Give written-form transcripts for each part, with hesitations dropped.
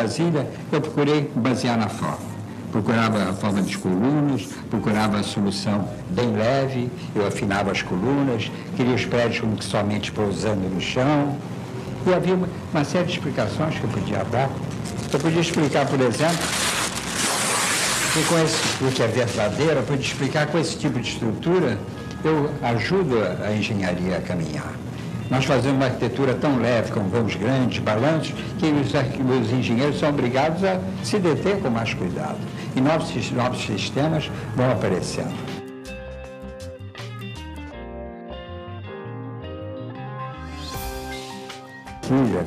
Brasília, eu procurei basear na forma. Procurava a forma das colunas, procurava a solução bem leve, eu afinava as colunas, queria os prédios como que somente pousando no chão. E havia uma série de explicações que eu podia dar. Eu podia explicar, por exemplo, que com o que é verdadeiro, eu podia explicar com esse tipo de estrutura, eu ajudo a engenharia a caminhar. Nós fazemos uma arquitetura tão leve, com voos grandes, balanços, que os engenheiros são obrigados a se deter com mais cuidado. E novos sistemas vão aparecendo.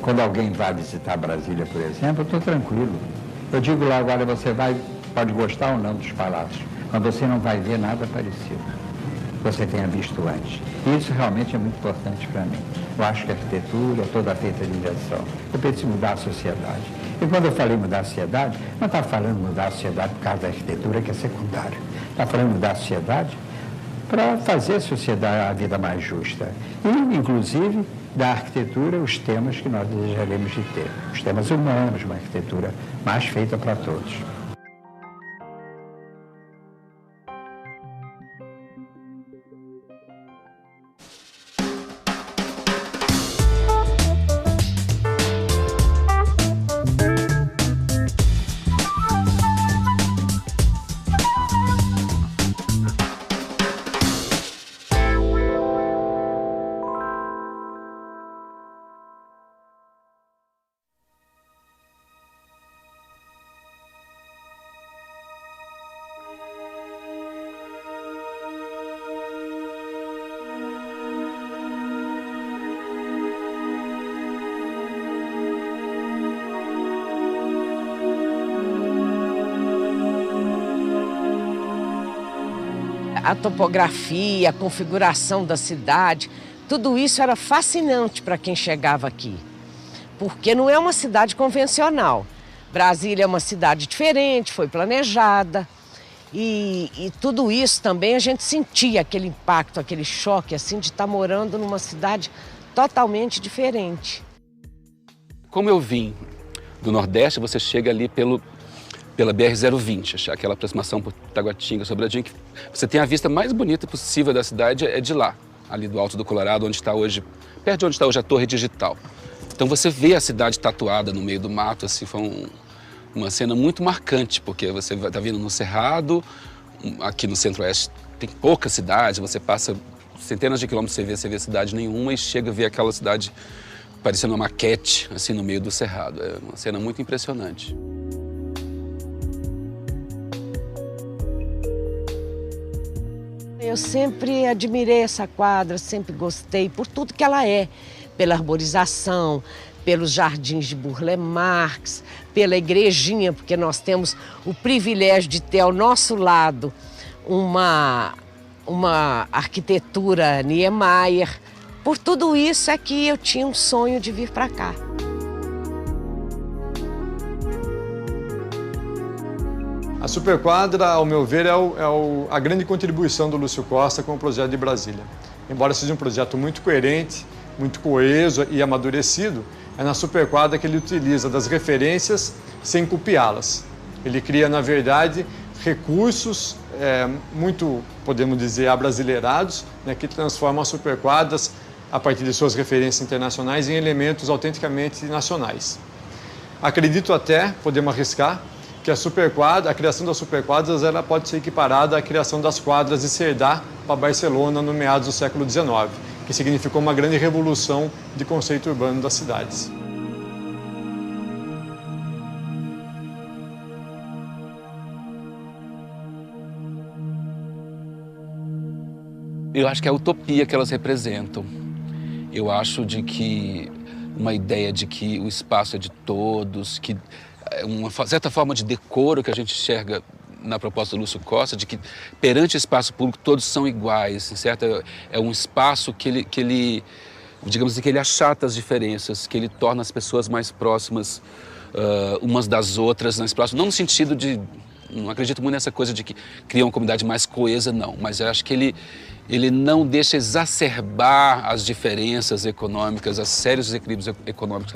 Quando alguém vai visitar Brasília, por exemplo, eu estou tranquilo. Eu digo lá agora, pode gostar ou não dos palácios, mas você não vai ver nada parecido que você tenha visto antes. E isso realmente é muito importante para mim. Eu acho que a arquitetura é toda feita de invenção. Eu preciso mudar a sociedade. E quando eu falei mudar a sociedade, não está falando mudar a sociedade por causa da arquitetura, que é secundário. Está falando mudar a sociedade para fazer a sociedade, a vida mais justa. E, inclusive, da arquitetura, os temas que nós desejaremos de ter. Os temas humanos, uma arquitetura mais feita para todos. A topografia, a configuração da cidade, tudo isso era fascinante para quem chegava aqui. Porque não é uma cidade convencional. Brasília é uma cidade diferente, foi planejada. E tudo isso também a gente sentia aquele impacto, aquele choque assim, de estar morando numa cidade totalmente diferente. Como eu vim do Nordeste, você chega ali pela BR-020, aquela aproximação por Taguatinga, Sobradinho, que você tem a vista mais bonita possível da cidade, é de lá, ali do Alto do Colorado, onde está hoje, perto de onde está hoje a Torre Digital. Então você vê a cidade tatuada no meio do mato, assim, foi uma cena muito marcante, porque você está vindo no Cerrado, aqui no Centro-Oeste tem poucas cidades, você passa centenas de quilômetros, você vê cidade nenhuma e chega a ver aquela cidade parecendo uma maquete, assim, no meio do Cerrado. É uma cena muito impressionante. Eu sempre admirei essa quadra, sempre gostei por tudo que ela é, pela arborização, pelos jardins de Burle Marx, pela igrejinha, porque nós temos o privilégio de ter ao nosso lado uma arquitetura Niemeyer. Por tudo isso é que eu tinha um sonho de vir para cá. A Superquadra, ao meu ver, é a grande contribuição do Lúcio Costa com o projeto de Brasília. Embora seja um projeto muito coerente, muito coeso e amadurecido, é na Superquadra que ele utiliza das referências sem copiá-las. Ele cria, na verdade, recursos muito, podemos dizer, abrasileirados, né, que transformam as superquadras, a partir de suas referências internacionais, em elementos autenticamente nacionais. Acredito até, podemos arriscar, que a criação das superquadras ela pode ser equiparada à criação das quadras de Cerdá para Barcelona no meados do século XIX, que significou uma grande revolução de conceito urbano das cidades. Eu acho que é a utopia que elas representam. Eu acho de que uma ideia de que o espaço é de todos, que uma certa forma de decoro que a gente enxerga na proposta do Lúcio Costa, de que perante o espaço público todos são iguais, certo? É um espaço que ele, digamos assim, que ele achata as diferenças, que ele torna as pessoas mais próximas umas das outras, mais próximas, não no sentido de, não acredito muito nessa coisa de que cria uma comunidade mais coesa, não, mas eu acho que ele não deixa exacerbar as diferenças econômicas, os sérios desequilíbrios econômicos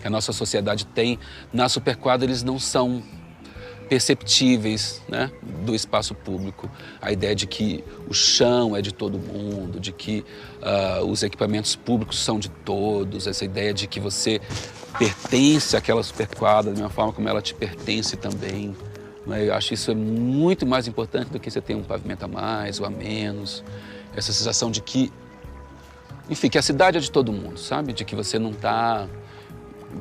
que a nossa sociedade tem. Na Superquadra eles não são perceptíveis, né, do espaço público. A ideia de que o chão é de todo mundo, de que os equipamentos públicos são de todos, essa ideia de que você pertence àquela Superquadra da mesma forma como ela te pertence também. Eu acho isso é muito mais importante do que você ter um pavimento a mais ou a menos. Essa sensação de que, enfim, que a cidade é de todo mundo, sabe? De que você não está,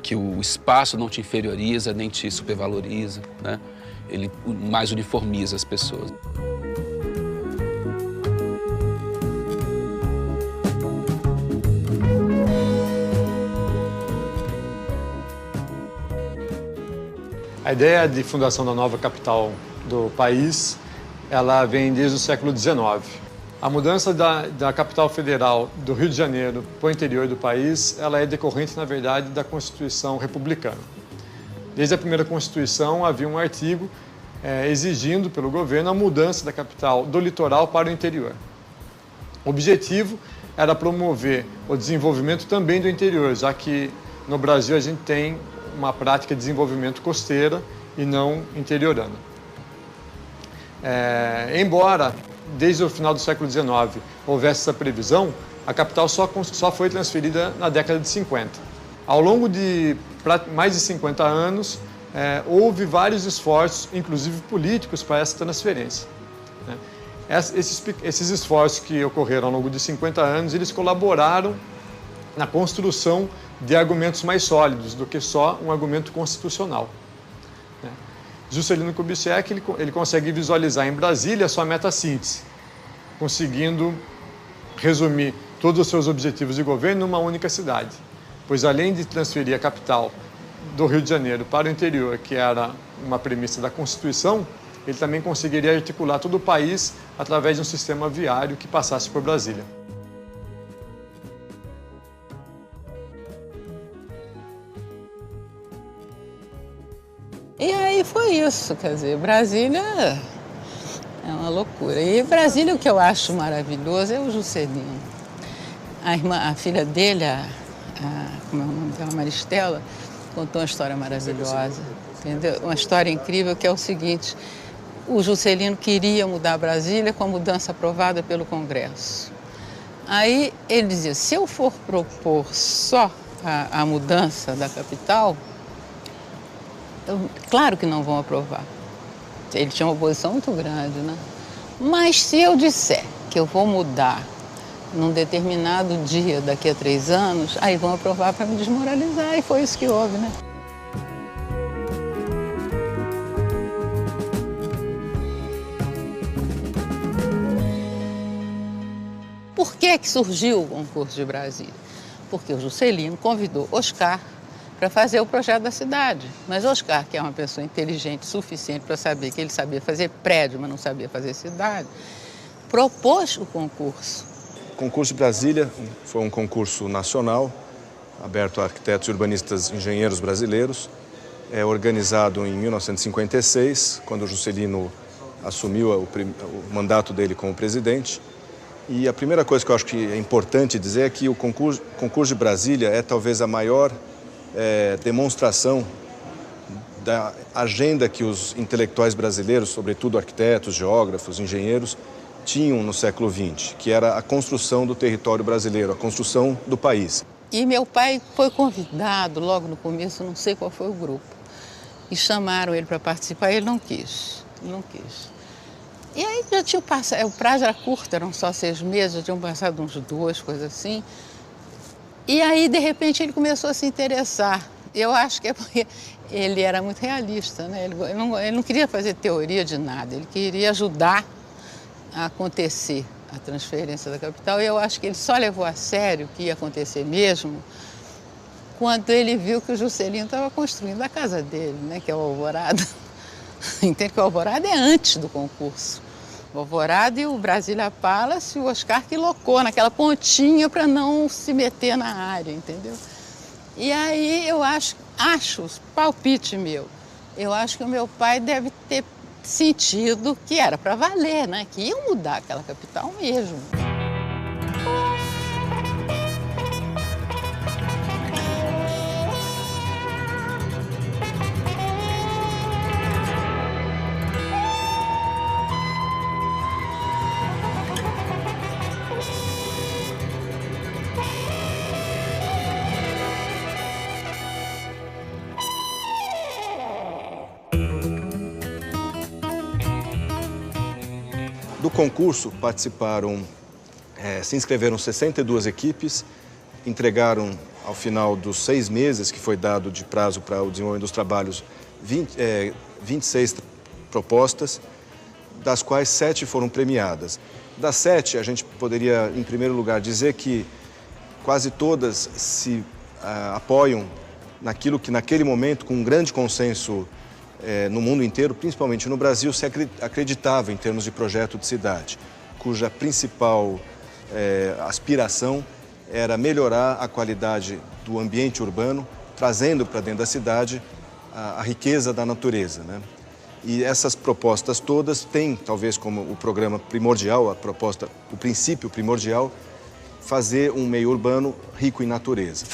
que o espaço não te inferioriza nem te supervaloriza, né? Ele mais uniformiza as pessoas. A ideia de fundação da nova capital do país, ela vem desde o século XIX. A mudança da capital federal do Rio de Janeiro para o interior do país, ela é decorrente, na verdade, da Constituição republicana. Desde a primeira Constituição havia um artigo exigindo pelo governo a mudança da capital do litoral para o interior. O objetivo era promover o desenvolvimento também do interior, já que no Brasil a gente tem uma prática de desenvolvimento costeira e não interiorana. Embora desde o final do século XIX houvesse essa previsão, a capital só foi transferida na década de 50. Ao longo de mais de 50 anos, houve vários esforços, inclusive políticos, para essa transferência. Esses esforços que ocorreram ao longo de 50 anos, eles colaboraram na construção de argumentos mais sólidos do que só um argumento constitucional. Juscelino Kubitschek ele consegue visualizar em Brasília a sua meta-síntese, conseguindo resumir todos os seus objetivos de governo numa única cidade. Pois além de transferir a capital do Rio de Janeiro para o interior, que era uma premissa da Constituição, ele também conseguiria articular todo o país através de um sistema viário que passasse por Brasília. E aí foi isso, quer dizer, Brasília é uma loucura. E Brasília, o que eu acho maravilhoso é o Juscelino. A filha dele, como é o nome dela, Maristela, contou uma história maravilhosa, entendeu? Uma história incrível que é o seguinte: o Juscelino queria mudar Brasília com a mudança aprovada pelo Congresso. Aí ele dizia, se eu for propor só a mudança da capital, claro que não vão aprovar. Ele tinha uma oposição muito grande, né? Mas se eu disser que eu vou mudar num determinado dia, daqui a 3 anos, aí vão aprovar para me desmoralizar. E foi isso que houve, né? Por que surgiu o concurso de Brasília? Porque o Juscelino convidou Oscar para fazer o projeto da cidade. Mas Oscar, que é uma pessoa inteligente o suficiente para saber que ele sabia fazer prédio, mas não sabia fazer cidade, propôs o concurso. O concurso de Brasília foi um concurso nacional, aberto a arquitetos, urbanistas, engenheiros brasileiros. É organizado em 1956, quando o Juscelino assumiu o mandato dele como presidente. E a primeira coisa que eu acho que é importante dizer é que o concurso de Brasília é talvez a maior demonstração da agenda que os intelectuais brasileiros, sobretudo arquitetos, geógrafos, engenheiros, tinham no século XX, que era a construção do território brasileiro, a construção do país. E meu pai foi convidado logo no começo, não sei qual foi o grupo, e chamaram ele para participar, ele não quis. E aí já tinha passado, o prazo era curto, eram só 6 meses, já tinham passado uns 2, coisas assim. E aí, de repente, ele começou a se interessar. Eu acho que é porque ele era muito realista, né? Ele não queria fazer teoria de nada, ele queria ajudar a acontecer a transferência da capital. E eu acho que ele só levou a sério o que ia acontecer mesmo quando ele viu que o Juscelino estava construindo a casa dele, né? Que é o Alvorada. Entende que o Alvorada é antes do concurso. O Alvorada e o Brasília Palace, o Oscar que locou naquela pontinha para não se meter na área, entendeu? E aí eu acho, palpite meu, eu acho que o meu pai deve ter sentido que era para valer, né? Que ia mudar aquela capital mesmo. Do concurso participaram, se inscreveram 62 equipes, entregaram ao final dos 6 meses que foi dado de prazo para o desenvolvimento dos trabalhos 26 propostas, das quais 7 foram premiadas. Das 7, a gente poderia, em primeiro lugar, dizer que quase todas se apoiam naquilo que, naquele momento, com um grande consenso no mundo inteiro, principalmente no Brasil, se acreditava em termos de projeto de cidade, cuja principal aspiração era melhorar a qualidade do ambiente urbano, trazendo para dentro da cidade a riqueza da natureza, né? E essas propostas todas têm, talvez como o programa primordial, o princípio primordial, fazer um meio urbano rico em natureza.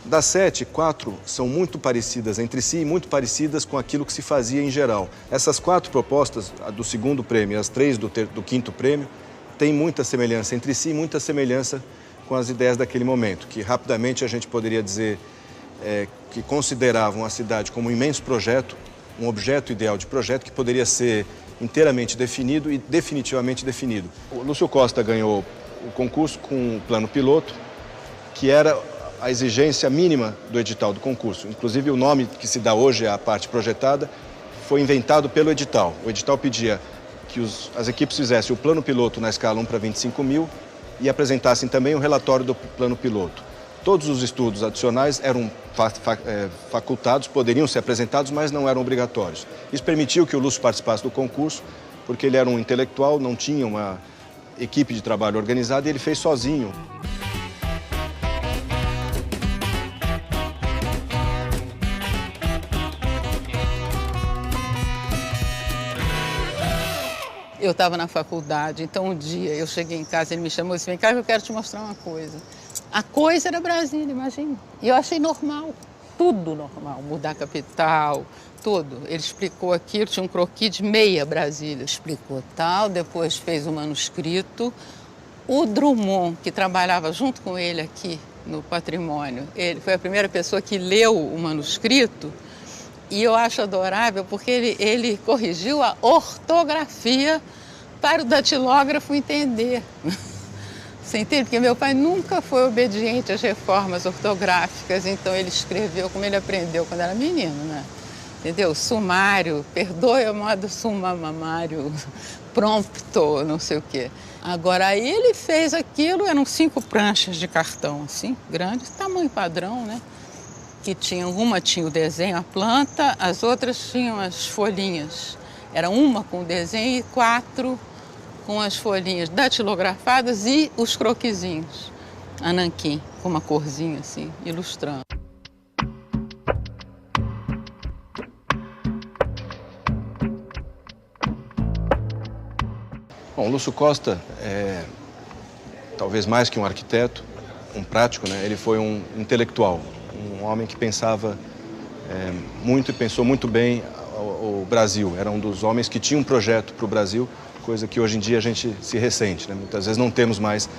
Das 7, 4 são muito parecidas entre si e muito parecidas com aquilo que se fazia em geral. Essas 4 propostas, a do segundo prêmio e as 3 do quinto prêmio, têm muita semelhança entre si e muita semelhança com as ideias daquele momento, que rapidamente a gente poderia dizer que consideravam a cidade como um imenso projeto, um objeto ideal de projeto que poderia ser inteiramente definido e definitivamente definido. O Lúcio Costa ganhou o concurso com o plano piloto, que era a exigência mínima do edital do concurso. Inclusive, o nome que se dá hoje à parte projetada foi inventado pelo edital. O edital pedia que as equipes fizessem o plano piloto na escala 1 para 25 mil e apresentassem também o relatório do plano piloto. Todos os estudos adicionais eram facultados, poderiam ser apresentados, mas não eram obrigatórios. Isso permitiu que o Lúcio participasse do concurso, porque ele era um intelectual, não tinha uma equipe de trabalho organizada e ele fez sozinho. Eu estava na faculdade, então um dia eu cheguei em casa, ele me chamou e disse, vem cá, eu quero te mostrar uma coisa. A coisa era Brasília, imagina. E eu achei normal, tudo normal, mudar a capital, tudo. Ele explicou aquilo, tinha um croquis de meia Brasília. Explicou tal, depois fez o manuscrito. O Drummond, que trabalhava junto com ele aqui no Patrimônio, ele foi a primeira pessoa que leu o manuscrito. E eu acho adorável porque ele corrigiu a ortografia para o datilógrafo entender. Você entende? Porque meu pai nunca foi obediente às reformas ortográficas, então ele escreveu como ele aprendeu quando era menino, né? Entendeu? Sumário, perdoe a moda sumamamário, prompto, não sei o quê. Agora, aí ele fez aquilo, eram 5 pranchas de cartão, assim, grandes, tamanho padrão, né? Que uma tinha o desenho, a planta, as outras tinham as folhinhas. Era uma com o desenho e 4 com as folhinhas datilografadas e os croquisinhos. A nanquim, com uma corzinha assim, ilustrando. Bom, Lúcio Costa talvez mais que um arquiteto, um prático, né? Ele foi um intelectual. Um homem que pensava muito e pensou muito bem o Brasil. Era um dos homens que tinha um projeto para o Brasil, coisa que hoje em dia a gente se ressente, né? Muitas vezes não temos mais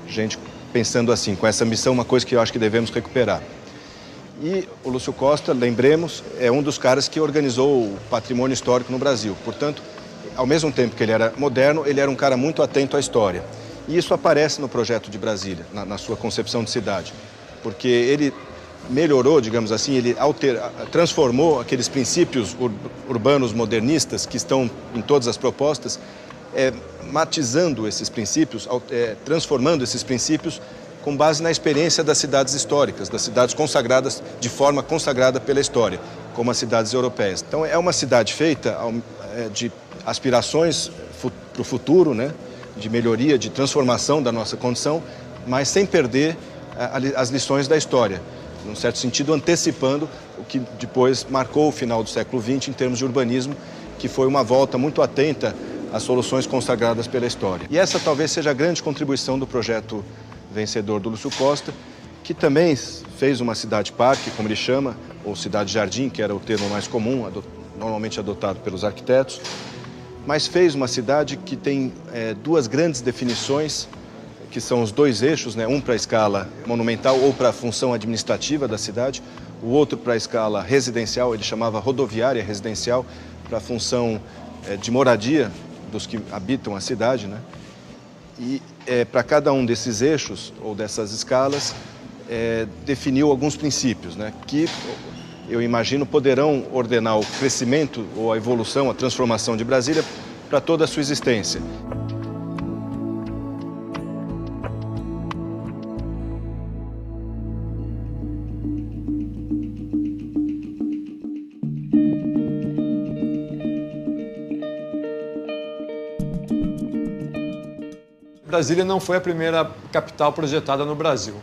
gente pensando assim, com essa missão, uma coisa que eu acho que devemos recuperar. E o Lúcio Costa, lembremos, é um dos caras que organizou o patrimônio histórico no Brasil. Portanto, ao mesmo tempo que ele era moderno, ele era um cara muito atento à história. E isso aparece no projeto de Brasília, na sua concepção de cidade, porque ele melhorou, digamos assim, ele transformou aqueles princípios urbanos modernistas que estão em todas as propostas, matizando esses princípios, transformando esses princípios com base na experiência das cidades históricas, das cidades consagradas de forma consagrada pela história, como as cidades europeias. Então é uma cidade feita de aspirações para o futuro, né? De melhoria, de transformação da nossa condição, mas sem perder as lições da história, num certo sentido antecipando o que depois marcou o final do século XX em termos de urbanismo, que foi uma volta muito atenta às soluções consagradas pela história. E essa talvez seja a grande contribuição do projeto vencedor do Lúcio Costa, que também fez uma cidade-parque, como ele chama, ou cidade-jardim, que era o termo mais comum, normalmente adotado pelos arquitetos, mas fez uma cidade que tem 2 grandes definições, que são os 2 eixos, né? Um para a escala monumental ou para a função administrativa da cidade. o outro para a escala residencial, ele chamava rodoviária residencial, para a função de moradia dos que habitam a cidade, né? E para cada um desses eixos ou dessas escalas, definiu alguns princípios, né? Que eu imagino poderão ordenar o crescimento ou a evolução, a transformação de Brasília para toda a sua existência. Brasília não foi a primeira capital projetada no Brasil.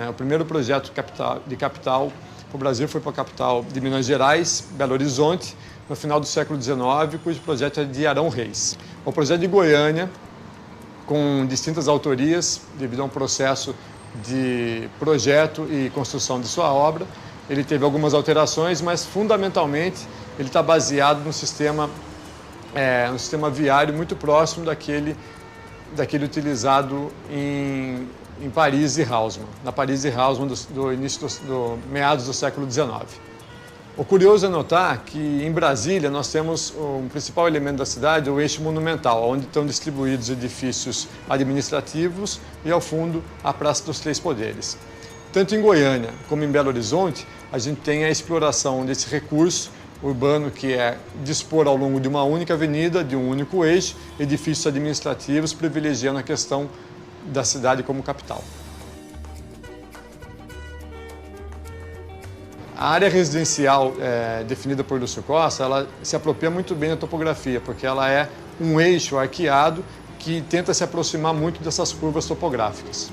O primeiro projeto de capital para o Brasil foi para a capital de Minas Gerais, Belo Horizonte, no final do século XIX, cujo projeto é de Arão Reis. O projeto de Goiânia, com distintas autorias, devido a um processo de projeto e construção de sua obra, ele teve algumas alterações, mas fundamentalmente ele está baseado no sistema viário muito próximo daquele utilizado em Paris e Haussmann, na Paris e Haussmann do meados do século XIX. O curioso é notar que em Brasília nós temos um principal elemento da cidade, o eixo monumental, onde estão distribuídos edifícios administrativos e ao fundo a Praça dos Três Poderes. Tanto em Goiânia como em Belo Horizonte, a gente tem a exploração desse recurso urbano, que é dispor ao longo de uma única avenida, de um único eixo, edifícios administrativos, privilegiando a questão da cidade como capital. A área residencial definida por Lúcio Costa, ela se apropria muito bem da topografia, porque ela é um eixo arqueado que tenta se aproximar muito dessas curvas topográficas,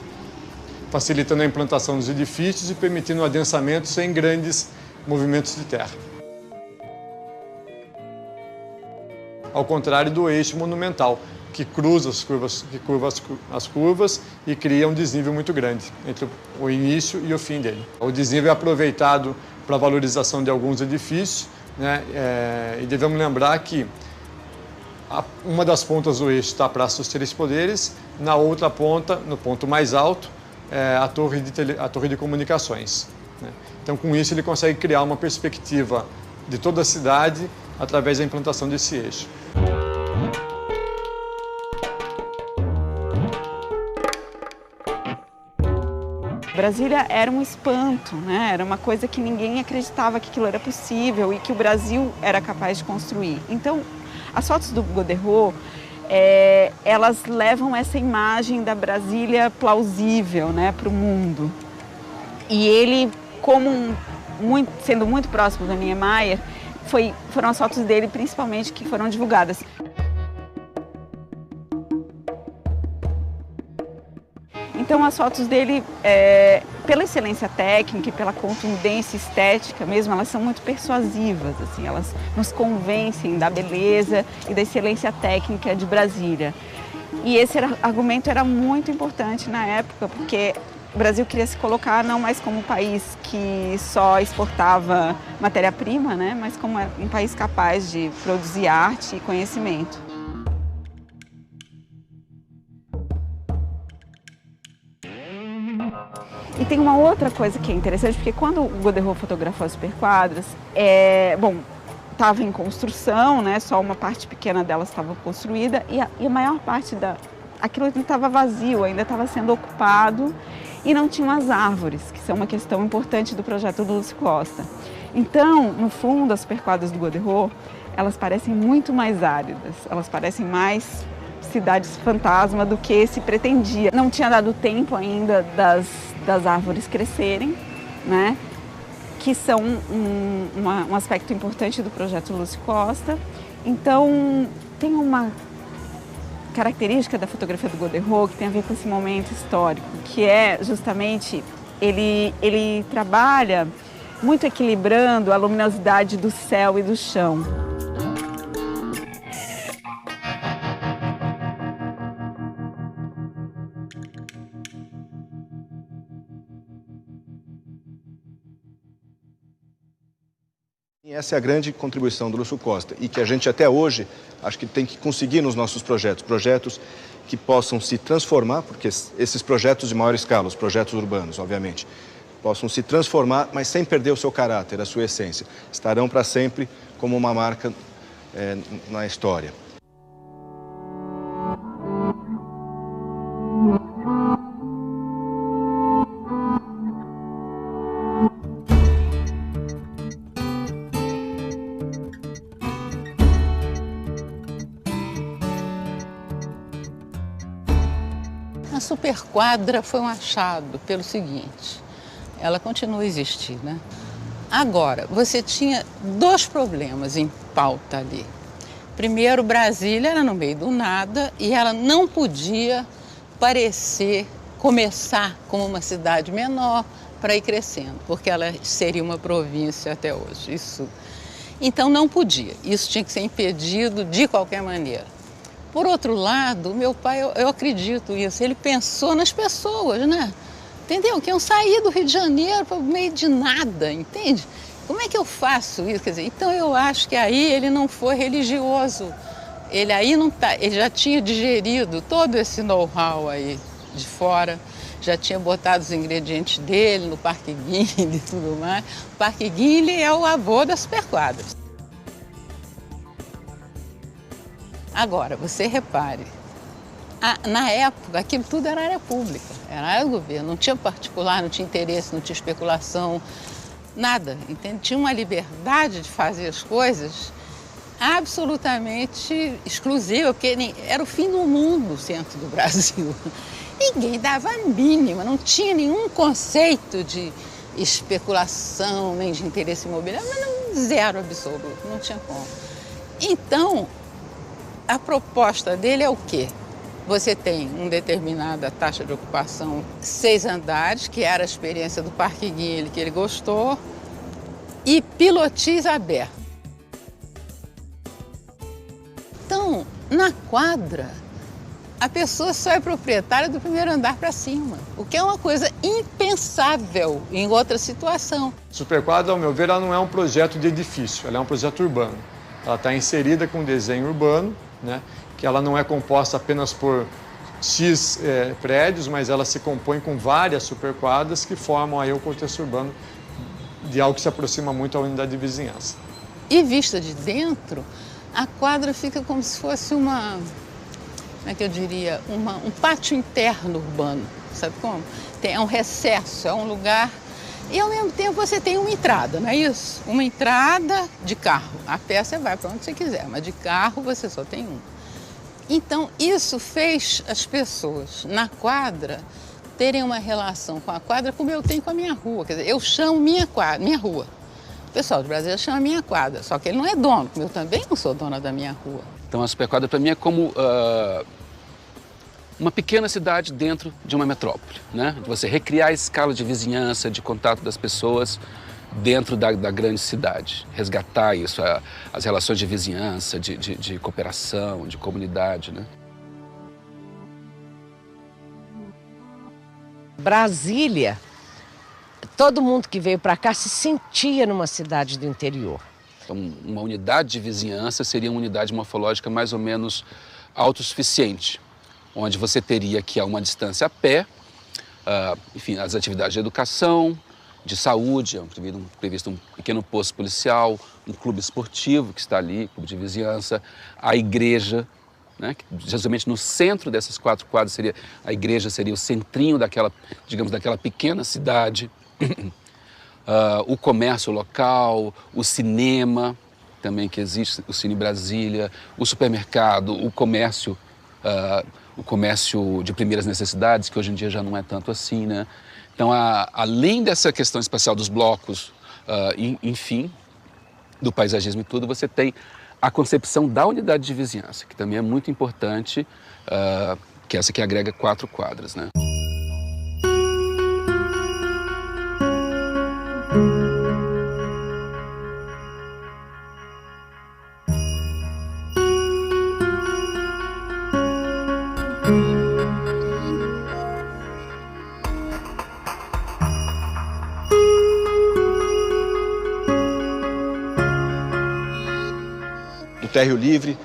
facilitando a implantação dos edifícios e permitindo o adensamento sem grandes movimentos de terra. Ao contrário do eixo monumental, que cruza as curvas e cria um desnível muito grande entre o início e o fim dele. O desnível é aproveitado para a valorização de alguns edifícios, né? E devemos lembrar que uma das pontas do eixo está a Praça dos Três Poderes, na outra ponta, no ponto mais alto, a torre de comunicações, né? Então, com isso, ele consegue criar uma perspectiva de toda a cidade através da implantação desse eixo. Brasília era um espanto, né? Era uma coisa que ninguém acreditava que aquilo era possível e que o Brasil era capaz de construir. Então, as fotos do Goderot, elas levam essa imagem da Brasília plausível, né, para o mundo. E ele, sendo muito próximo do Niemeyer, foram as fotos dele, principalmente, que foram divulgadas. Então, as fotos dele, pela excelência técnica e pela contundência estética mesmo, elas são muito persuasivas, assim, elas nos convencem da beleza e da excelência técnica de Brasília. E esse argumento era muito importante na época, porque o Brasil queria se colocar não mais como um país que só exportava matéria-prima, né, mas como um país capaz de produzir arte e conhecimento. E tem uma outra coisa que é interessante, porque quando o Goderot fotografou as superquadras, estava em construção, né, só uma parte pequena delas estava construída e a maior parte aquilo estava vazio, ainda estava sendo ocupado e não tinham as árvores, que são uma questão importante do projeto do Lúcio Costa. Então, no fundo, as superquadras do Goderot, elas parecem muito mais áridas, elas parecem mais cidades fantasma do que se pretendia. Não tinha dado tempo ainda das árvores crescerem, né? Que são um aspecto importante do projeto Lúcio Costa. Então, tem uma característica da fotografia do Goderot que tem a ver com esse momento histórico, que é justamente ele trabalha muito equilibrando a luminosidade do céu e do chão. Essa é a grande contribuição do Lúcio Costa e que a gente até hoje acho que tem que conseguir nos nossos projetos que possam se transformar, porque esses projetos de maior escala, os projetos urbanos, obviamente, possam se transformar, mas sem perder o seu caráter, a sua essência. Estarão para sempre como uma marca na história. A superquadra foi um achado pelo seguinte, ela continua a existir, né? Agora, você tinha dois problemas em pauta ali. Primeiro, Brasília era no meio do nada e ela não podia começar como uma cidade menor para ir crescendo, porque ela seria uma província até hoje. Então não podia, isso tinha que ser impedido de qualquer maneira. Por outro lado, meu pai, eu acredito nisso, ele pensou nas pessoas, né? Entendeu? Que iam sair do Rio de Janeiro para o meio de nada, entende? Como é que eu faço isso? Quer dizer, então eu acho que aí ele não foi religioso. Ele já tinha digerido todo esse know-how aí de fora, já tinha botado os ingredientes dele no Parque Guinle e tudo mais. O Parque Guinle é o avô das superquadras. Agora, você repare, na época, aquilo tudo era área pública, era área do governo, não tinha particular, não tinha interesse, não tinha especulação, nada, entende? Tinha uma liberdade de fazer as coisas absolutamente exclusiva, porque era o fim do mundo o centro do Brasil. Ninguém dava a mínima, não tinha nenhum conceito de especulação, nem de interesse imobiliário, mas zero absoluto, não tinha como. Então, a proposta dele é o quê? Você tem uma determinada taxa de ocupação, 6 andares, que era a experiência do Parque Guinle, que ele gostou, e pilotis aberto. Então, na quadra, a pessoa só é proprietária do primeiro andar para cima, o que é uma coisa impensável em outra situação. Superquadra, ao meu ver, ela não é um projeto de edifício, ela é um projeto urbano. Ela está inserida com um desenho urbano, né, que ela não é composta apenas por X prédios, mas ela se compõe com várias superquadras que formam aí o contexto urbano de algo que se aproxima muito à unidade de vizinhança. E vista de dentro, a quadra fica como se fosse como é que eu diria, um pátio interno urbano, sabe como? É um recesso, é um lugar. E ao mesmo tempo você tem uma entrada, não é isso? Uma entrada de carro. A pé você vai para onde você quiser, mas de carro você só tem um. Então isso fez as pessoas na quadra terem uma relação com a quadra como eu tenho com a minha rua. Quer dizer, eu chamo minha rua. O pessoal do Brasil chama minha quadra, só que ele não é dono, como eu também não sou dona da minha rua. Então a superquadra para mim é como uma pequena cidade dentro de uma metrópole, né? Você recriar a escala de vizinhança, de contato das pessoas dentro da grande cidade. Resgatar isso, as relações de vizinhança, de cooperação, de comunidade, né? Brasília, todo mundo que veio para cá se sentia numa cidade do interior. Então, uma unidade de vizinhança seria uma unidade morfológica mais ou menos autossuficiente, onde você teria que, a uma distância a pé, enfim, as atividades de educação, de saúde, previsto um pequeno posto policial, um clube esportivo que está ali, clube de vizinhança, a igreja, né, que justamente no centro dessas 4 quadras a igreja seria o centrinho daquela, digamos, daquela pequena cidade, o comércio local, o cinema, também que existe, o Cine Brasília, o supermercado, o comércio de primeiras necessidades, que hoje em dia já não é tanto assim, né? Então, além dessa questão espacial dos blocos, enfim, do paisagismo e tudo, você tem a concepção da unidade de vizinhança, que também é muito importante, que é essa que agrega 4 quadras, né? O térreo livre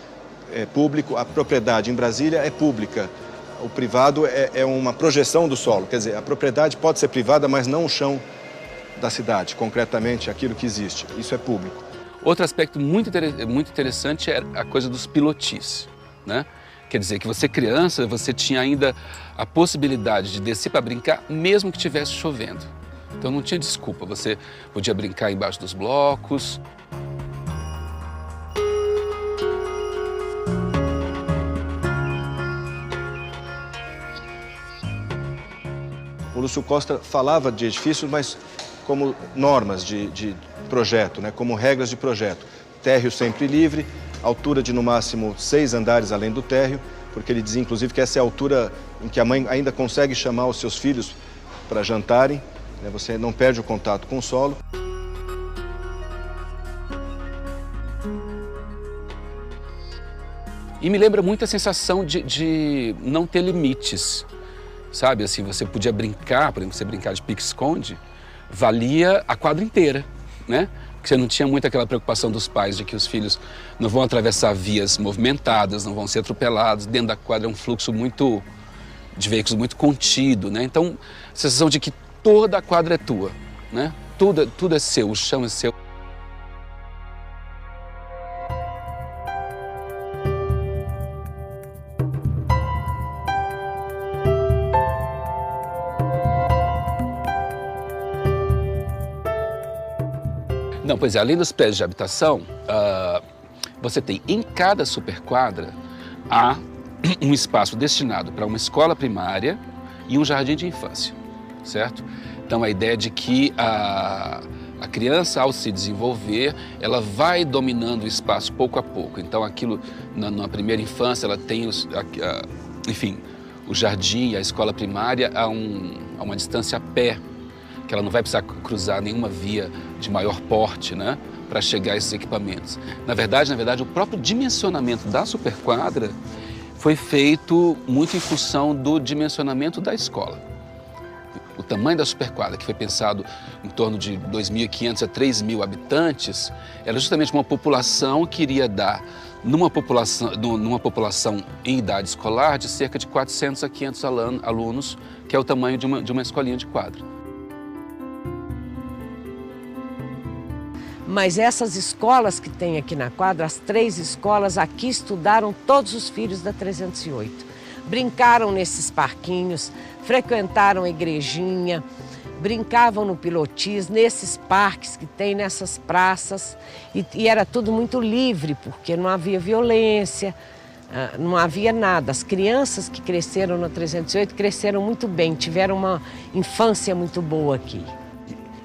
é público, a propriedade em Brasília é pública. O privado é uma projeção do solo, quer dizer, a propriedade pode ser privada, mas não o chão da cidade, concretamente aquilo que existe. Isso é público. Outro aspecto muito interessante é a coisa dos pilotis, né? Quer dizer que você criança, você tinha ainda a possibilidade de descer para brincar mesmo que estivesse chovendo. Então não tinha desculpa, você podia brincar embaixo dos blocos. O Lúcio Costa falava de edifícios, mas como normas de projeto, né? Como regras de projeto. Térreo sempre livre, altura de no máximo 6 andares além do térreo, porque ele dizia inclusive que essa é a altura em que a mãe ainda consegue chamar os seus filhos para jantarem, né? Você não perde o contato com o solo. E me lembra muito a sensação de não ter limites, sabe? Assim, você podia brincar, por exemplo, você brincar de pique-esconde, valia a quadra inteira, né? Porque você não tinha muito aquela preocupação dos pais de que os filhos não vão atravessar vias movimentadas, não vão ser atropelados. Dentro da quadra é um fluxo de veículos muito contido, né? Então, a sensação de que toda a quadra é tua, né? Tudo é seu, o chão é seu. Não, pois é, além dos prédios de habitação, você tem em cada superquadra há um espaço destinado para uma escola primária e um jardim de infância, certo? Então a ideia é de que a criança, ao se desenvolver, ela vai dominando o espaço pouco a pouco. Então aquilo, na primeira infância, ela tem enfim, o jardim e a escola primária a uma distância a pé, que ela não vai precisar cruzar nenhuma via de maior porte, né, para chegar a esses equipamentos. Na verdade, o próprio dimensionamento da superquadra foi feito muito em função do dimensionamento da escola. O tamanho da superquadra, que foi pensado em torno de 2.500 a 3.000 habitantes, era justamente uma população que iria dar, numa população em idade escolar, de cerca de 400 a 500 alunos, que é o tamanho de uma escolinha de quadra. Mas essas escolas que tem aqui na quadra, as 3 escolas aqui estudaram todos os filhos da 308. Brincaram nesses parquinhos, frequentaram a igrejinha, brincavam no pilotis, nesses parques que tem, nessas praças. E era tudo muito livre, porque não havia violência, não havia nada. As crianças que cresceram na 308 cresceram muito bem, tiveram uma infância muito boa aqui.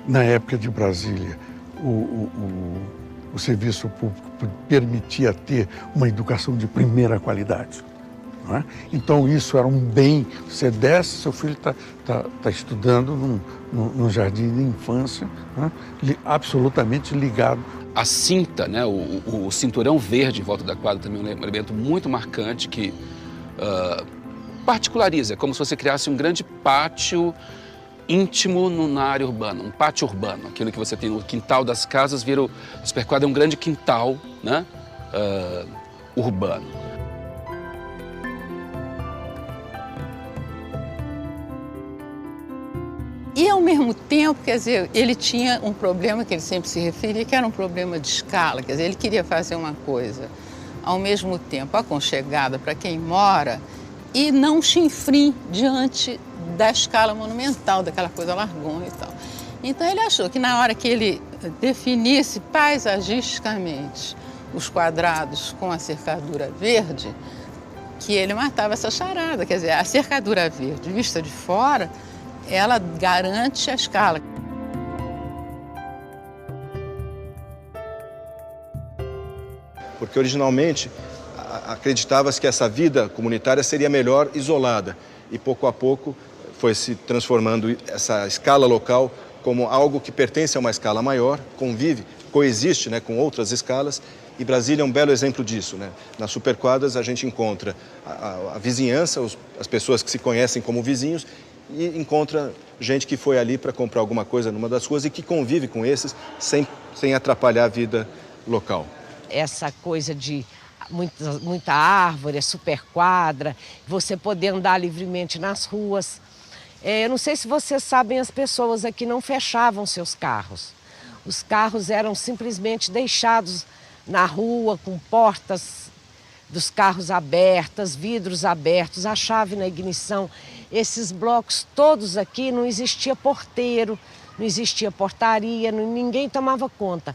Na época de Brasília, o serviço público permitia ter uma educação de primeira qualidade. Não é? Então isso era um bem. Você desce, seu filho está estudando num jardim de infância, né? Absolutamente ligado. A cinta, né? O cinturão verde em volta da quadra também é um elemento muito marcante que particulariza. É como se você criasse um grande pátio íntimo na área urbana, um pátio urbano. Aquilo que você tem no quintal das casas vira a superquadra é um grande quintal, né? Urbano. E ao mesmo tempo, quer dizer, ele tinha um problema que ele sempre se referia, que era um problema de escala. Quer dizer, ele queria fazer uma coisa ao mesmo tempo aconchegada para quem mora e não chinfrim diante da escala monumental, daquela coisa largona e tal. Então ele achou que na hora que ele definisse paisagisticamente os quadrados com a cercadura verde, que ele matava essa charada. Quer dizer, a cercadura verde, vista de fora, ela garante a escala. Porque originalmente acreditava-se que essa vida comunitária seria melhor isolada e pouco a pouco foi se transformando essa escala local como algo que pertence a uma escala maior, convive, coexiste, né, com outras escalas. E Brasília é um belo exemplo disso, né? Nas superquadras a gente encontra a vizinhança, as pessoas que se conhecem como vizinhos, e encontra gente que foi ali para comprar alguma coisa numa das ruas e que convive com esses sem atrapalhar a vida local. Essa coisa de muita árvore, superquadra, você poder andar livremente nas ruas. Eu não sei se vocês sabem, as pessoas aqui não fechavam seus carros. Os carros eram simplesmente deixados na rua, com portas dos carros abertas, vidros abertos, a chave na ignição. Esses blocos todos aqui, não existia porteiro, não existia portaria, ninguém tomava conta.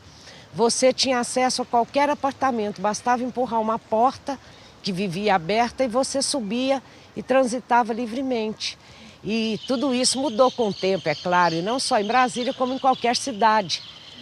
Você tinha acesso a qualquer apartamento, bastava empurrar uma porta que vivia aberta e você subia e transitava livremente. E tudo isso mudou com o tempo, é claro, e não só em Brasília, como em qualquer cidade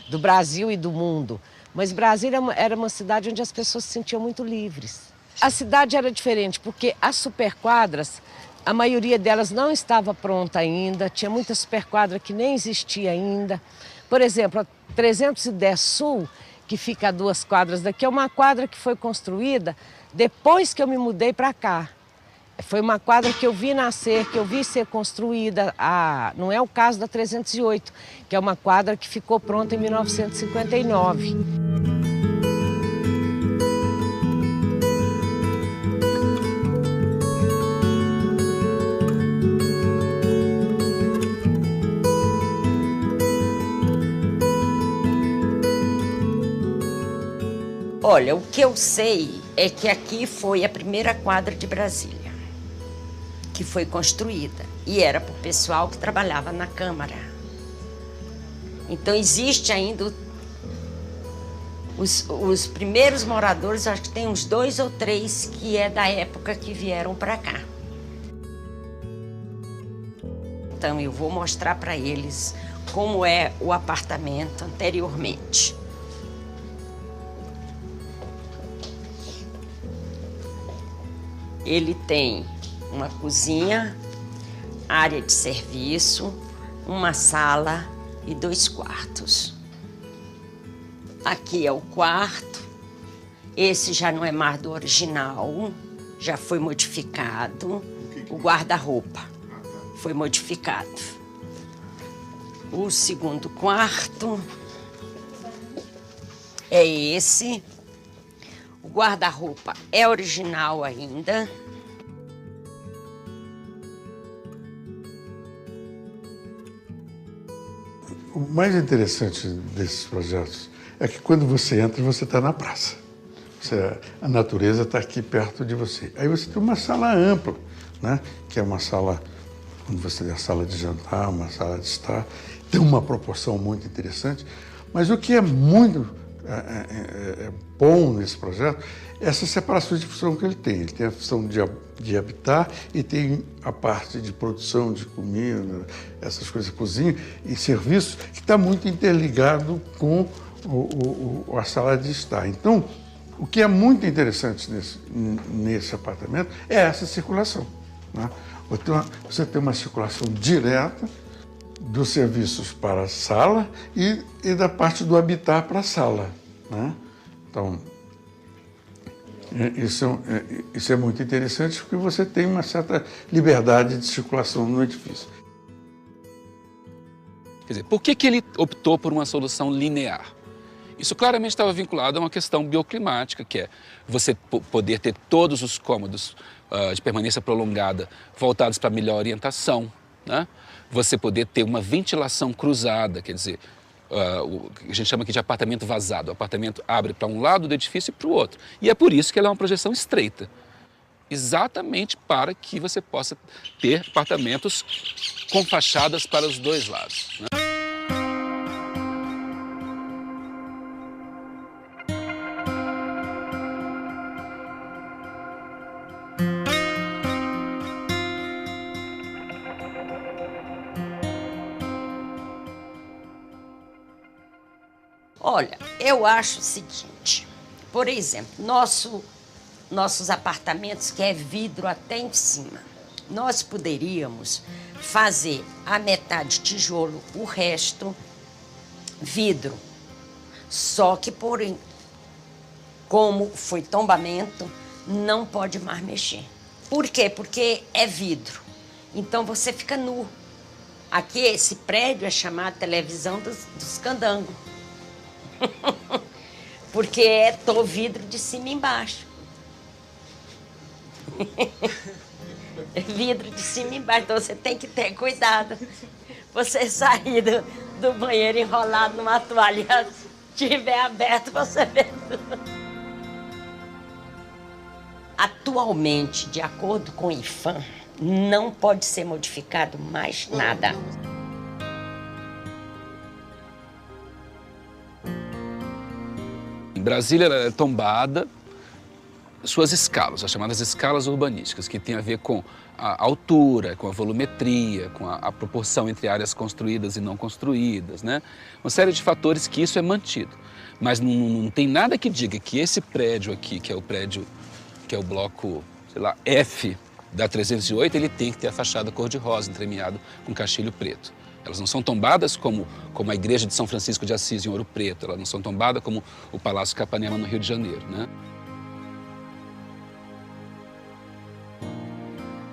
do Brasil e do mundo. Mas Brasília era uma cidade onde as pessoas se sentiam muito livres. A cidade era diferente, porque as superquadras, a maioria delas não estava pronta ainda, tinha muita superquadra que nem existia ainda. Por exemplo, a 310 Sul, que fica a 2 quadras daqui, é uma quadra que foi construída depois que eu me mudei para cá. Foi uma quadra que eu vi nascer, que eu vi ser construída. Não é o caso da 308, que é uma quadra que ficou pronta em 1959. Olha, o que eu sei é que aqui foi a primeira quadra de Brasília que foi construída e era para o pessoal que trabalhava na Câmara. Então existe ainda os primeiros moradores, acho que tem uns 2 ou 3 que é da época que vieram para cá. Então eu vou mostrar para eles como é o apartamento anteriormente. Ele tem uma cozinha, área de serviço, uma sala e 2 quartos. Aqui é o quarto. Esse já não é mais do original, já foi modificado. O guarda-roupa foi modificado. O segundo quarto é esse. O guarda-roupa é original ainda. O mais interessante desses projetos é que quando você entra, você está na praça. A natureza está aqui perto de você. Aí você tem uma sala ampla, né? Que é uma sala, onde você tem a sala de jantar, uma sala de estar. Tem uma proporção muito interessante. Mas o que é muito bom nesse projeto é essa separação de função que ele tem. Ele tem a função de habitar e tem a parte de produção de comida, essas coisas, cozinha e serviços, que está muito interligado com a sala de estar. Então, o que é muito interessante nesse apartamento é essa circulação, né? Você tem uma circulação direta dos serviços para a sala e da parte do habitar para a sala, né? Então, isso é muito interessante porque você tem uma certa liberdade de circulação no edifício. Quer dizer, por que ele optou por uma solução linear? Isso claramente estava vinculado a uma questão bioclimática, que é você poder ter todos os cômodos de permanência prolongada voltados para melhor orientação, né? Você poder ter uma ventilação cruzada, quer dizer, o que a gente chama aqui de apartamento vazado. O apartamento abre para um lado do edifício e para o outro. E é por isso que ela é uma projeção estreita. Exatamente para que você possa ter apartamentos com fachadas para os 2 lados, né? Olha, eu acho o seguinte, por exemplo, nossos apartamentos que é vidro até em cima, nós poderíamos fazer a metade tijolo, o resto vidro. Só que, porém, como foi tombamento, não pode mais mexer. Por quê? Porque é vidro, então você fica nu. Aqui, esse prédio é chamado televisão dos candangos. Porque é vidro de cima e embaixo. Vidro de cima e embaixo, então você tem que ter cuidado. Você sair do banheiro enrolado numa toalha, tiver aberto, você vê tudo. Atualmente, de acordo com o IPHAN, não pode ser modificado mais nada. Em Brasília, ela é tombada, suas escalas, as chamadas escalas urbanísticas, que tem a ver com a altura, com a volumetria, com a proporção entre áreas construídas e não construídas, né? Uma série de fatores que isso é mantido. Mas não tem nada que diga que esse prédio aqui, que é o prédio, que é o bloco, sei lá, F da 308, ele tem que ter a fachada cor-de-rosa, entremeada com caixilho preto. Elas não são tombadas como a Igreja de São Francisco de Assis em Ouro Preto, elas não são tombadas como o Palácio Capanema no Rio de Janeiro, né?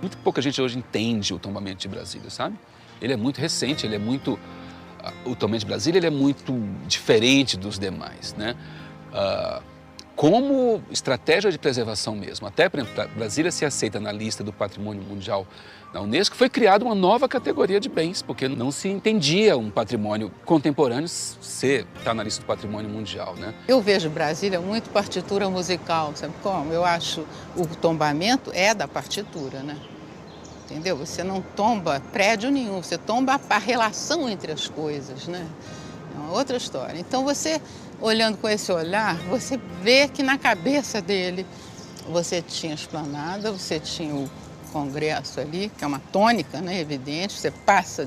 Muito pouca gente hoje entende o tombamento de Brasília, sabe? Ele é muito recente, ele é muito... O tombamento de Brasília ele é muito diferente dos demais, né? Como estratégia de preservação mesmo. Até, por exemplo, Brasília se aceita na lista do Patrimônio Mundial da Unesco, foi criada uma nova categoria de bens, porque não se entendia um patrimônio contemporâneo estar na lista do Patrimônio Mundial, né? Eu vejo Brasília muito partitura musical, sabe como? Eu acho o tombamento é da partitura, né? Entendeu? Você não tomba prédio nenhum, você tomba a relação entre as coisas, né? É uma outra história. Então você, olhando com esse olhar, você vê que na cabeça dele você tinha a esplanada, você tinha o Congresso ali, que é uma tônica, né, evidente, você passa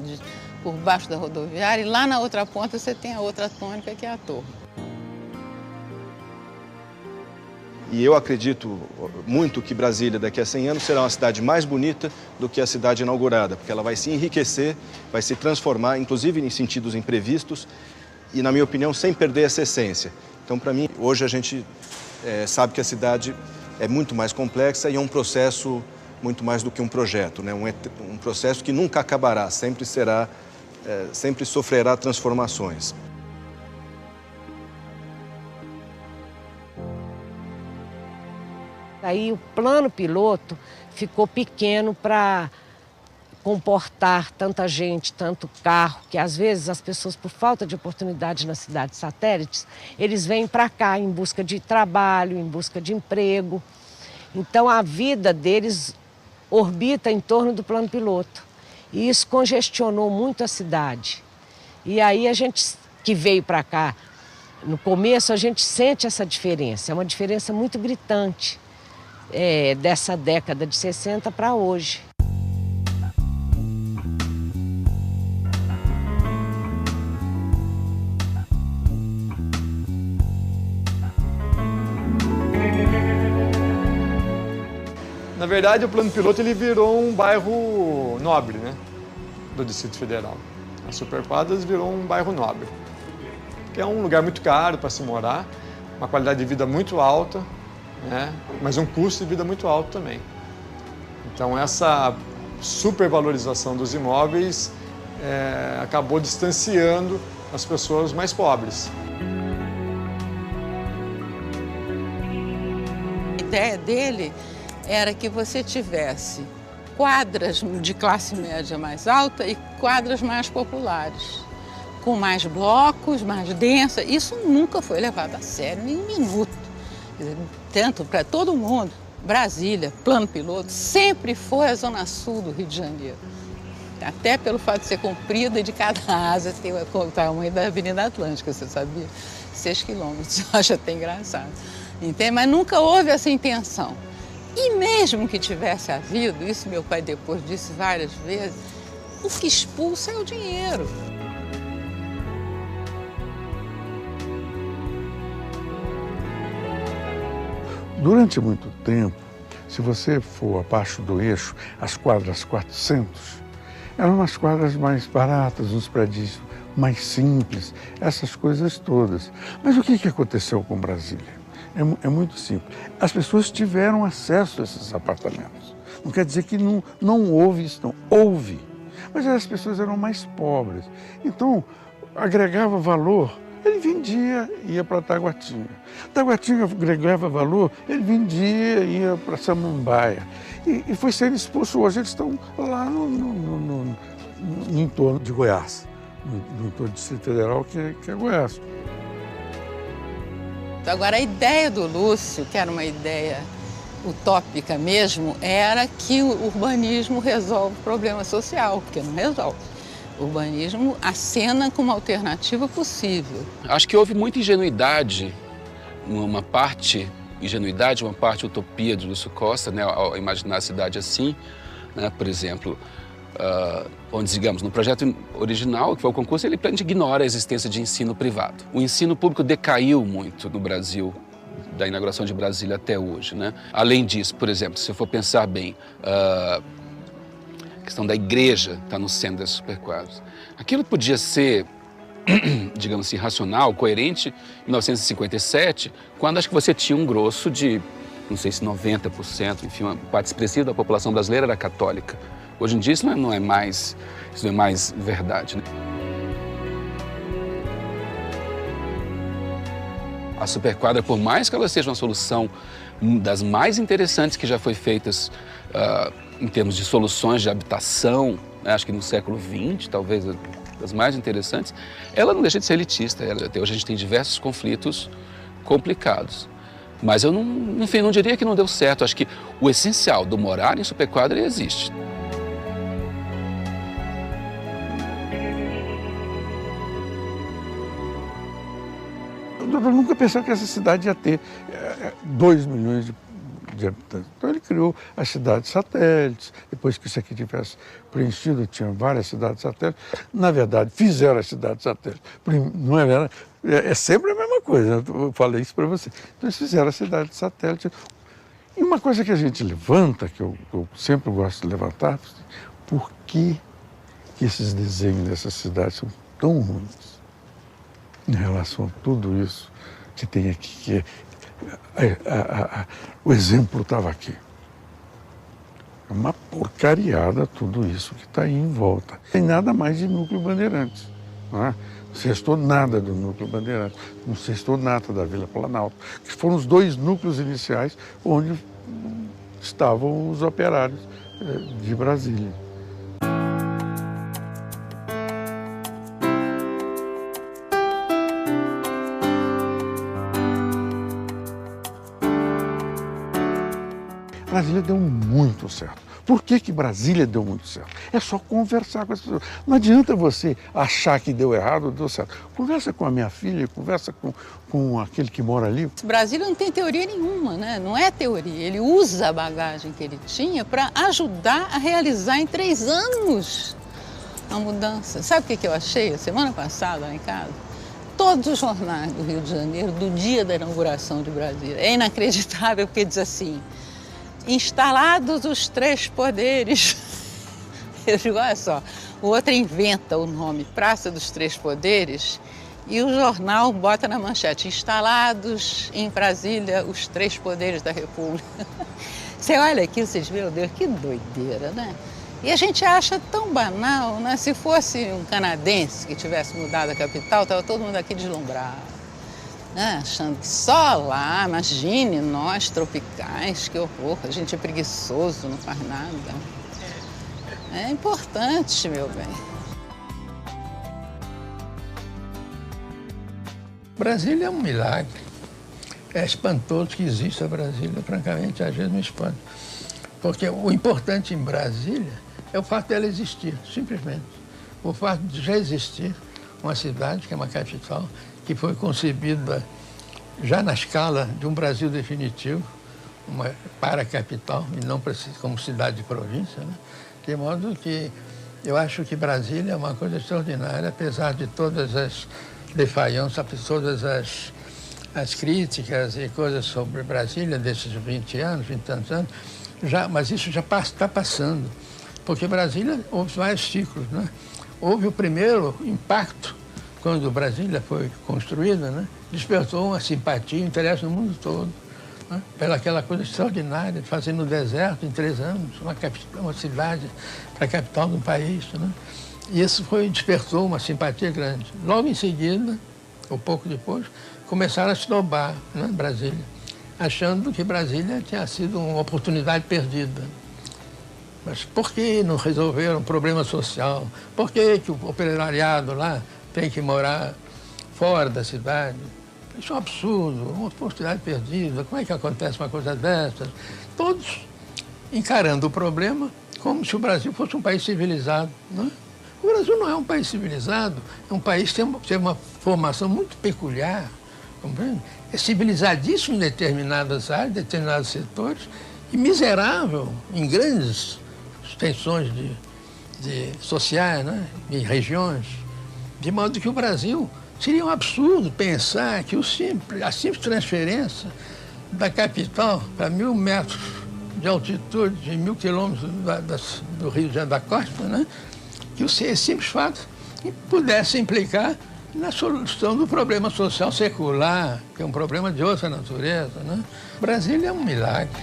por baixo da rodoviária e lá na outra ponta você tem a outra tônica, que é a torre. E eu acredito muito que Brasília, daqui a 100 anos, será uma cidade mais bonita do que a cidade inaugurada, porque ela vai se enriquecer, vai se transformar, inclusive em sentidos imprevistos e, na minha opinião, sem perder essa essência. Então, para mim, hoje a gente sabe que a cidade é muito mais complexa e é um processo muito mais do que um projeto, né? Um processo que nunca acabará, sempre sofrerá transformações. Aí o plano piloto ficou pequeno para comportar tanta gente, tanto carro, que às vezes as pessoas, por falta de oportunidade nas cidades satélites, eles vêm para cá em busca de trabalho, em busca de emprego. Então a vida deles orbita em torno do plano piloto. E isso congestionou muito a cidade. E aí a gente que veio para cá, no começo a gente sente essa diferença, é uma diferença muito gritante dessa década de 60 para hoje. Na verdade, o plano piloto ele virou um bairro nobre, né, do Distrito Federal. A Superquadras virou um bairro nobre, que é um lugar muito caro para se morar, uma qualidade de vida muito alta, né, mas um custo de vida muito alto também. Então, essa supervalorização dos imóveis acabou distanciando as pessoas mais pobres. A ideia dele era que você tivesse quadras de classe média mais alta e quadras mais populares, com mais blocos, mais densa. Isso nunca foi levado a sério, nem um minuto. Tanto para todo mundo, Brasília, plano piloto, sempre foi a zona sul do Rio de Janeiro. Até pelo fato de ser comprida e de cada asa ter o tamanho da Avenida Atlântica, você sabia? 6 quilômetros, eu acho até engraçado. Entende? Mas nunca houve essa intenção. E mesmo que tivesse havido, isso meu pai depois disse várias vezes, o que expulsa é o dinheiro. Durante muito tempo, se você for abaixo do eixo, as quadras 400, eram umas quadras mais baratas, uns prédios mais simples, essas coisas todas. Mas o que aconteceu com Brasília? É muito simples. As pessoas tiveram acesso a esses apartamentos. Não quer dizer que não houve isso, não. Houve. Mas as pessoas eram mais pobres. Então, agregava valor ele vendia e ia para Taguatinga. Taguatinga agregava valor, ele vendia e ia para Samambaia. E foi sendo expulso. Hoje eles estão lá no entorno de Goiás, no entorno do Distrito Federal, que é Goiás. Agora, a ideia do Lúcio, que era uma ideia utópica mesmo, era que o urbanismo resolve o problema social, porque não resolve. O urbanismo acena como uma alternativa possível. Acho que houve muita ingenuidade, uma parte utopia de Lúcio Costa, né, ao imaginar a cidade assim, né, por exemplo, onde, digamos, no projeto original, que foi o concurso, ele ignora a existência de ensino privado. O ensino público decaiu muito no Brasil, da inauguração de Brasília até hoje, né? Além disso, por exemplo, se eu for pensar bem, a questão da igreja está no centro das superquadras. Aquilo podia ser, digamos assim, racional, coerente em 1957, quando acho que você tinha um grosso de, não sei se 90%, enfim, uma parte expressiva da população brasileira era católica. Hoje em dia isso não é mais verdade, né? A superquadra, por mais que ela seja uma solução das mais interessantes que já foi feitas em termos de soluções de habitação, né, acho que no século XX, talvez das mais interessantes, ela não deixa de ser elitista. Até hoje a gente tem diversos conflitos complicados. Mas eu, enfim, não diria que não deu certo. Acho que o essencial do morar em superquadra existe. Eu nunca pensei que essa cidade ia ter 2 milhões de habitantes. Então ele criou as cidades satélites. Depois que isso aqui tivesse preenchido, tinha várias cidades satélites. Na verdade, fizeram as cidades satélites. Não é verdade? É sempre a mesma coisa. Eu falei isso para você. Então eles fizeram as cidades satélites. E uma coisa que a gente levanta, que eu sempre gosto de levantar, por que esses desenhos dessas cidades são tão ruins em relação a tudo isso que tem aqui, o exemplo estava aqui. É uma porcariada tudo isso que está aí em volta. Não tem nada mais de núcleo Bandeirantes. Não é? Não se restou nada do núcleo Bandeirantes, não se restou nada da Vila Planalto, que foram os 2 núcleos iniciais onde estavam os operários de Brasília. Brasília deu muito certo. Por que Brasília deu muito certo? É só conversar com as pessoas. Não adianta você achar que deu errado ou deu certo. Conversa com a minha filha, conversa com aquele que mora ali. Brasília não tem teoria nenhuma, né? Não é teoria. Ele usa a bagagem que ele tinha para ajudar a realizar em 3 anos a mudança. Sabe o que eu achei? Semana passada, lá em casa, todos os jornais do Rio de Janeiro, do dia da inauguração de Brasília. É inacreditável, porque diz assim: instalados os 3 poderes. Eu digo, olha só, o outro inventa o nome Praça dos 3 Poderes e o jornal bota na manchete: instalados em Brasília os 3 poderes da República. Você olha aqui, vocês veem, meu Deus, que doideira, né? E a gente acha tão banal, né? Se fosse um canadense que tivesse mudado a capital, estava todo mundo aqui deslumbrado. Achando que só lá, imagine nós tropicais, que horror, a gente é preguiçoso, não faz nada. É importante, meu bem. Brasília é um milagre. É espantoso que exista Brasília, francamente, às vezes me espanta. Porque o importante em Brasília é o fato dela existir, simplesmente. O fato de já existir uma cidade, que é uma capital, que foi concebida já na escala de um Brasil definitivo, para a capital e não como cidade de província, né? De modo que eu acho que Brasília é uma coisa extraordinária, apesar de todas as defaillanças, todas as críticas e coisas sobre Brasília desses 20 anos, 20 e tantos anos, mas isso já está passando, porque Brasília houve vários ciclos, né? Houve o primeiro impacto, quando Brasília foi construída, né, despertou uma simpatia e interesse no mundo todo, né, pela aquela coisa extraordinária de fazer no deserto, em 3 anos, uma cidade para a capital do país. Né? E isso despertou uma simpatia grande. Logo em seguida, ou pouco depois, começaram a esnobar, né, Brasília, achando que Brasília tinha sido uma oportunidade perdida. Mas por que não resolveram o problema social? Por que o operariado lá tem que morar fora da cidade? Isso é um absurdo, uma oportunidade perdida. Como é que acontece uma coisa dessas? Todos encarando o problema como se o Brasil fosse um país civilizado, não é? O Brasil não é um país civilizado, é um país que tem uma formação muito peculiar, compreende? É civilizadíssimo em determinadas áreas, determinados setores, e miserável em grandes extensões sociais, né? Em regiões. De modo que o Brasil seria um absurdo pensar que a simples transferência da capital para 1.000 metros de altitude, de 1.000 quilômetros do Rio de Janeiro, da costa, né? Que esse simples fato pudesse implicar na solução do problema social secular, que é um problema de outra natureza, né? Brasília é um milagre.